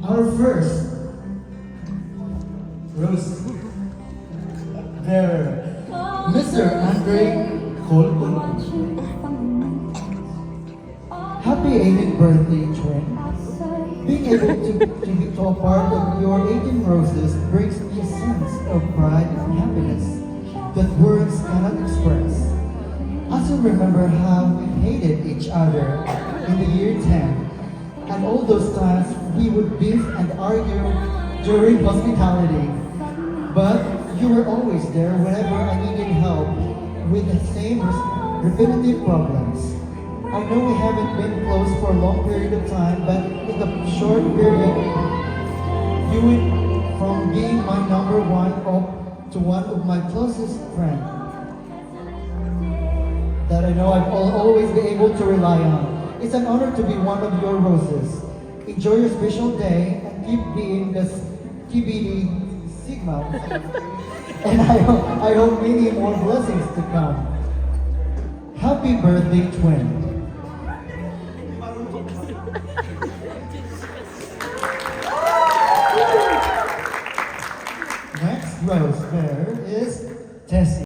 Our first rose bearer, Mr. Andre Colbert. Happy 18th birthday, Trent. Being able to a part of your 18 roses brings me a sense of pride and happiness that words cannot express. Also remember how we hated each other in the year 10, and all those times we would beef and argue during hospitality. But you were always there whenever I needed help with the same repetitive problems. I know we haven't been close for a long period of time, but in the short period, you went from being my number one up to one of my closest friends that I know I'll always be able to rely on. It's an honor to be one of your roses. Enjoy your special day and keep being the TBD Sigma. And I hope many more blessings to come. Happy birthday, twin. Next rose bearer is Tessie.